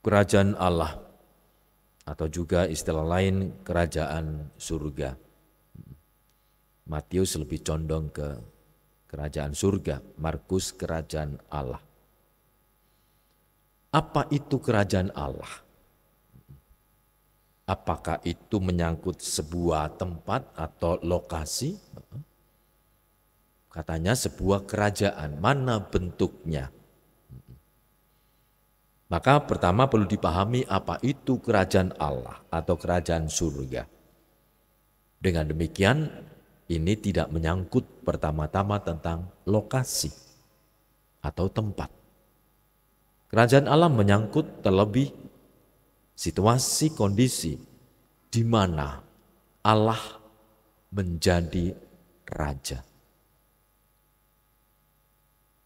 kerajaan Allah atau juga istilah lain kerajaan surga. Matius lebih condong ke kerajaan surga, Markus kerajaan Allah. Apa itu kerajaan Allah? Apakah itu menyangkut sebuah tempat atau lokasi? Katanya sebuah kerajaan, mana bentuknya? Maka pertama perlu dipahami apa itu kerajaan Allah atau kerajaan surga. Dengan demikian ini tidak menyangkut pertama-tama tentang lokasi atau tempat. Kerajaan Allah menyangkut terlebih situasi kondisi di mana Allah menjadi raja.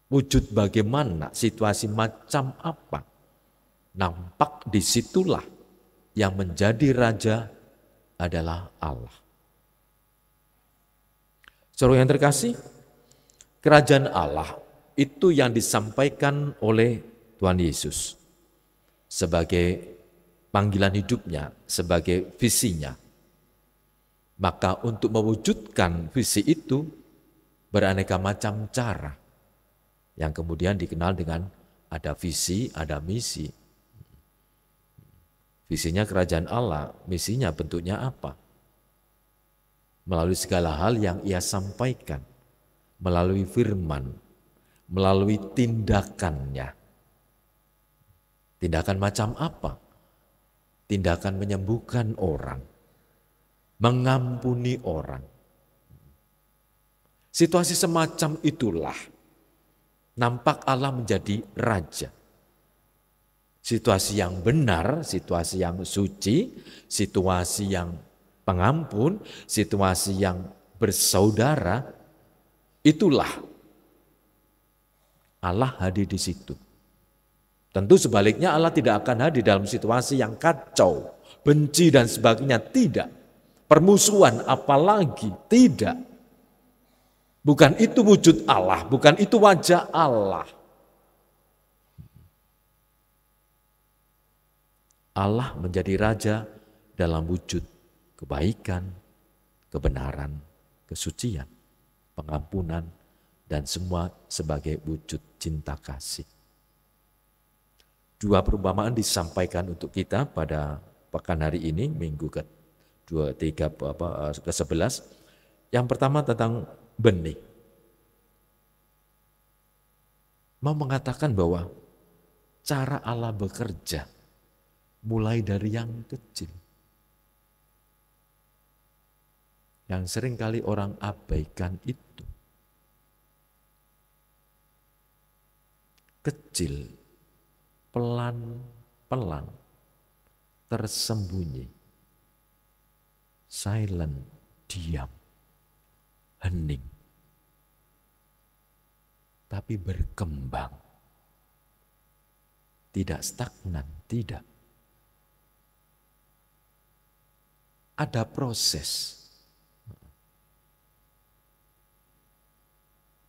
Wujud bagaimana, situasi macam apa, nampak disitulah yang menjadi raja adalah Allah. Saudara yang terkasih, kerajaan Allah itu yang disampaikan oleh Tuhan Yesus sebagai panggilan hidupnya, sebagai visinya. Maka untuk mewujudkan visi itu beraneka macam cara yang kemudian dikenal dengan ada visi, ada misi. Visinya kerajaan Allah, misinya bentuknya apa? Melalui segala hal yang ia sampaikan, melalui firman, melalui tindakannya. Tindakan macam apa? Tindakan menyembuhkan orang, mengampuni orang. Situasi semacam itulah nampak Allah menjadi raja. Situasi yang benar, situasi yang suci, situasi yang pengampun, situasi yang bersaudara, itulah Allah hadir di situ. Tentu sebaliknya Allah tidak akan hadir dalam situasi yang kacau, benci dan sebagainya, tidak. Permusuhan apalagi, tidak. Bukan itu wujud Allah, bukan itu wajah Allah. Allah menjadi raja dalam wujud kebaikan, kebenaran, kesucian, pengampunan, dan semua sebagai wujud cinta kasih. Dua perumpamaan disampaikan untuk kita pada pekan hari ini, minggu ke-11. Yang pertama tentang benih. Mau mengatakan bahwa cara Allah bekerja mulai dari yang kecil. Yang seringkali orang abaikan itu. Kecil, pelan-pelan, tersembunyi, silent, diam, hening. Tapi berkembang. Tidak stagnan, tidak. Ada proses.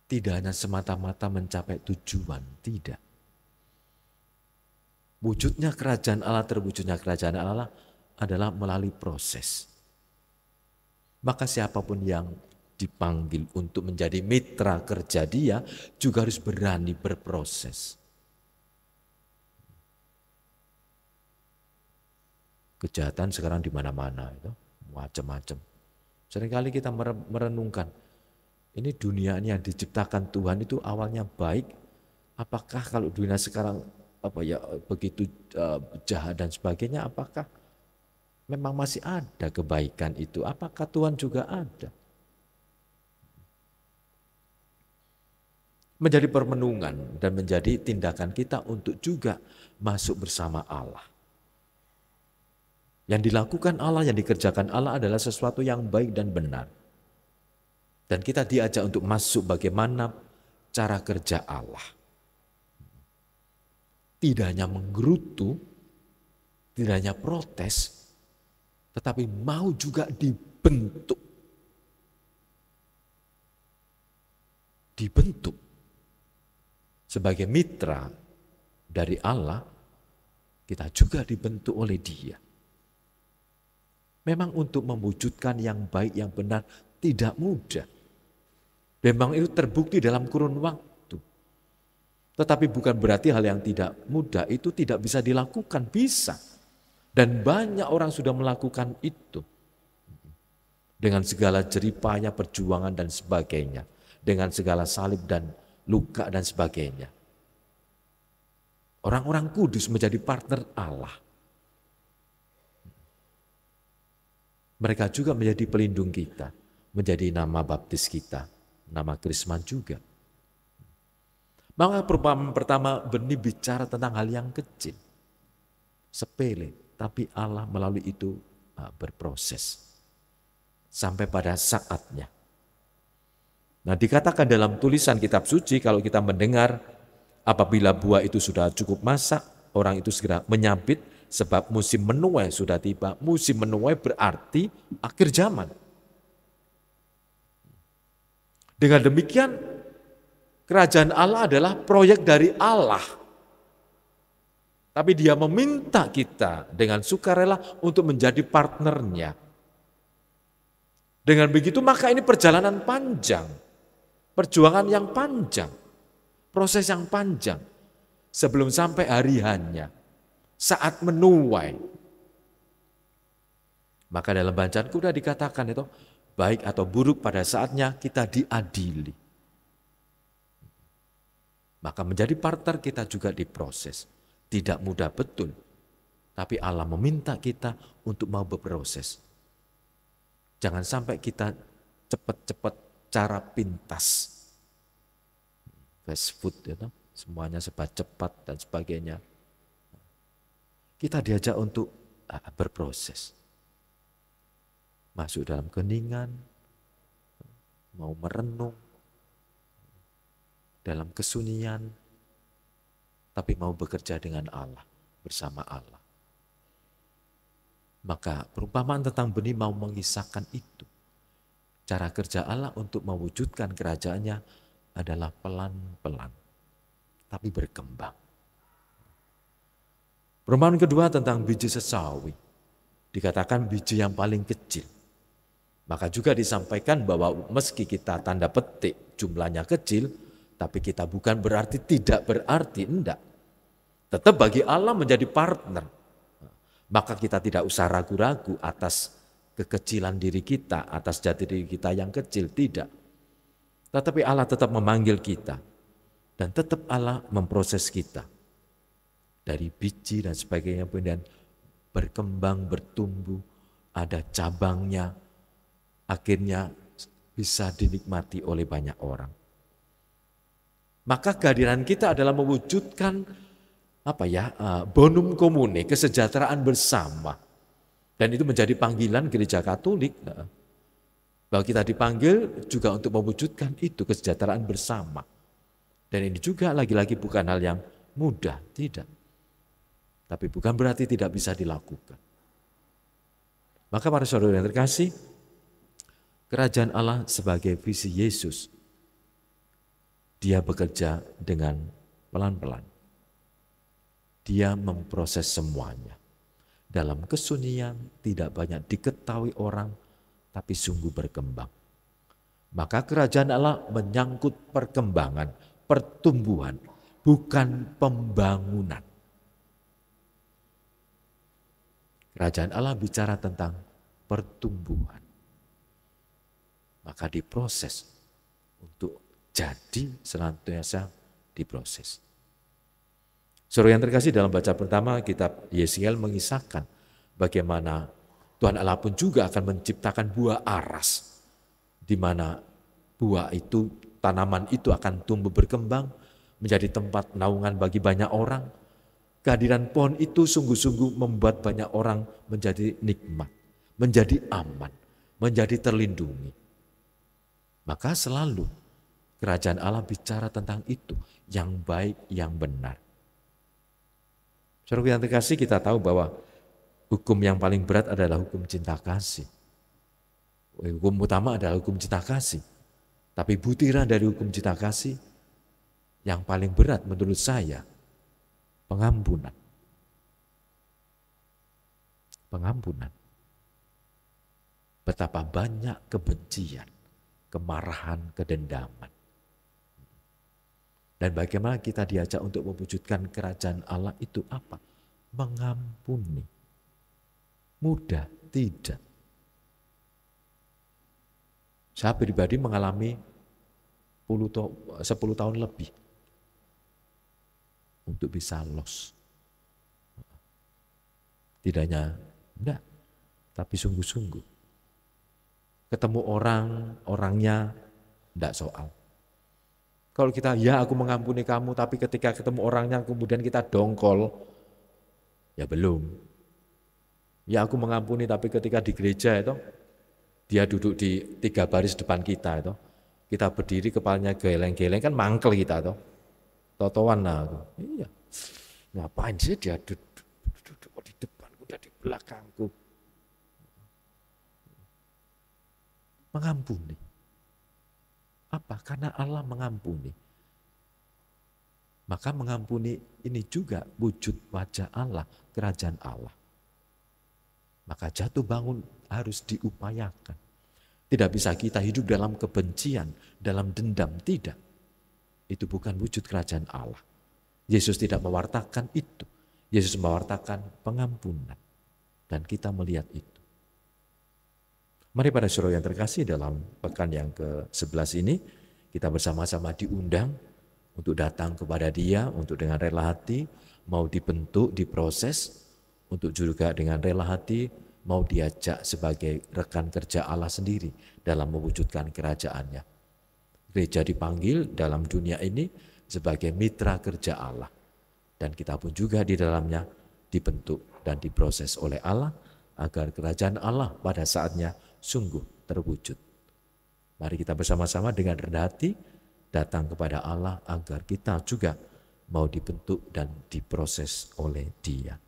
Tidak hanya semata-mata mencapai tujuan, tidak. Wujudnya kerajaan Allah, terwujudnya kerajaan Allah adalah melalui proses. Maka siapapun yang dipanggil untuk menjadi mitra kerja dia juga harus berani berproses. Kejahatan sekarang di mana-mana itu macam-macam. Seringkali kita merenungkan, ini dunia ini yang diciptakan Tuhan itu awalnya baik. Apakah kalau dunia sekarang begitu jahat dan sebagainya, apakah memang masih ada kebaikan itu? Apakah Tuhan juga ada? Menjadi permenungan dan menjadi tindakan kita untuk juga masuk bersama Allah. Yang dilakukan Allah, yang dikerjakan Allah adalah sesuatu yang baik dan benar. Dan kita diajak untuk masuk bagaimana cara kerja Allah. Tidak hanya menggerutu, tidak hanya protes, tetapi mau juga dibentuk. Dibentuk. Sebagai mitra dari Allah kita juga dibentuk oleh Dia. Memang untuk mewujudkan yang baik, yang benar tidak mudah. Memang itu terbukti dalam kurun waktu. Tetapi bukan berarti hal yang tidak mudah itu tidak bisa dilakukan, bisa. Dan banyak orang sudah melakukan itu. Dengan segala jeripaya, perjuangan dan sebagainya. Dengan segala salib dan luka dan sebagainya. Orang-orang kudus menjadi partner Allah. Mereka juga menjadi pelindung kita, menjadi nama baptis kita, nama Krisma juga. Maka perumpamaan pertama benih bicara tentang hal yang kecil, sepele, tapi Allah melalui itu berproses sampai pada saatnya. Nah, dikatakan dalam tulisan kitab suci kalau kita mendengar apabila buah itu sudah cukup masak, orang itu segera menyabit sebab musim menuai sudah tiba. Musim menuai berarti akhir zaman. Dengan demikian, kerajaan Allah adalah proyek dari Allah. Tapi Dia meminta kita dengan sukarela untuk menjadi partnernya. Dengan begitu maka ini perjalanan panjang, perjuangan yang panjang, proses yang panjang sebelum sampai hari hanya saat menuai. Maka dalam bacaan kuda dikatakan itu baik atau buruk pada saatnya kita diadili. Maka menjadi partner kita juga diproses. Tidak mudah betul, tapi Allah meminta kita untuk mau berproses. Jangan sampai kita cepat-cepat cara pintas. Fast food, semuanya serba cepat dan sebagainya. Kita diajak untuk berproses. Masuk dalam keningan, mau merenung, dalam kesunyian, tapi mau bekerja dengan Allah, bersama Allah. Maka perumpamaan tentang benih mau mengisahkan itu. Cara kerja Allah untuk mewujudkan kerajaannya adalah pelan-pelan, tapi berkembang. Perumpamaan kedua tentang biji sesawi. Dikatakan biji yang paling kecil. Maka juga disampaikan bahwa meski kita tanda petik jumlahnya kecil, tapi kita bukan berarti tidak berarti, enggak. Tetap bagi Allah menjadi partner. Maka kita tidak usah ragu-ragu atas kekecilan diri kita, atas jati diri kita yang kecil, tidak. Tetapi Allah tetap memanggil kita. Dan tetap Allah memproses kita. Dari biji dan sebagainya, kemudian berkembang, bertumbuh, ada cabangnya, akhirnya bisa dinikmati oleh banyak orang. Maka kehadiran kita adalah mewujudkan bonum comune, kesejahteraan bersama. Dan itu menjadi panggilan gereja Katolik. Bahwa kita dipanggil juga untuk mewujudkan itu, kesejahteraan bersama. Dan ini juga lagi-lagi bukan hal yang mudah, tidak. Tapi bukan berarti tidak bisa dilakukan. Maka para saudara yang terkasih, kerajaan Allah sebagai visi Yesus, Dia bekerja dengan pelan-pelan. Dia memproses semuanya. Dalam kesunyian tidak banyak diketahui orang, tapi sungguh berkembang. Maka kerajaan Allah menyangkut perkembangan, pertumbuhan, bukan pembangunan. Kerajaan Allah bicara tentang pertumbuhan. Maka diproses untuk jadi senantiasa diproses. Saudara yang terkasih, dalam baca pertama kitab Yesiel mengisahkan bagaimana Tuhan Allah pun juga akan menciptakan buah aras, di mana buah itu, tanaman itu akan tumbuh berkembang menjadi tempat naungan bagi banyak orang. Kehadiran pohon itu sungguh-sungguh membuat banyak orang menjadi nikmat, menjadi aman, menjadi terlindungi. Maka selalu kerajaan Allah bicara tentang itu, yang baik, yang benar. Saudara yang terkasih, kita tahu bahwa hukum yang paling berat adalah hukum cinta kasih. Hukum utama adalah hukum cinta kasih. Tapi butiran dari hukum cinta kasih yang paling berat menurut saya, pengampunan. pengampunan. Betapa banyak kebencian, kemarahan, kedendaman. Dan bagaimana kita diajak untuk mewujudkan kerajaan Allah itu apa? Mengampuni. Mudah? Tidak. Saya pribadi mengalami 10 tahun lebih untuk bisa loss. Tidak hanya, enggak, tapi sungguh-sungguh. Ketemu orangnya enggak soal. Kalau kita, ya aku mengampuni kamu, tapi ketika ketemu orangnya kemudian kita dongkol, ya belum. Ya aku mengampuni, tapi ketika di gereja itu, dia duduk di 3 baris depan kita itu, kita berdiri kepalanya geleng-geleng, kan mangkel kita itu. Totoan lah aku. Iya. Ngapain sih dia duduk di depan, udah di belakangku. Mengampuni. Apa? Karena Allah mengampuni. Maka mengampuni ini juga wujud wajah Allah, kerajaan Allah. Maka jatuh bangun harus diupayakan. Tidak bisa kita hidup dalam kebencian, dalam dendam, tidak. Itu bukan wujud kerajaan Allah. Yesus tidak mewartakan itu. Yesus mewartakan pengampunan. Dan kita melihat itu. Mari para saudara yang terkasih, dalam pekan yang ke-11 ini, kita bersama-sama diundang untuk datang kepada Dia, untuk dengan rela hati, mau dibentuk, diproses, untuk juga dengan rela hati, mau diajak sebagai rekan kerja Allah sendiri dalam mewujudkan kerajaannya. Gereja dipanggil dalam dunia ini sebagai mitra kerja Allah. Dan kita pun juga di dalamnya dibentuk dan diproses oleh Allah agar kerajaan Allah pada saatnya sungguh terwujud. Mari kita bersama-sama dengan rendah hati datang kepada Allah agar kita juga mau dibentuk dan diproses oleh Dia.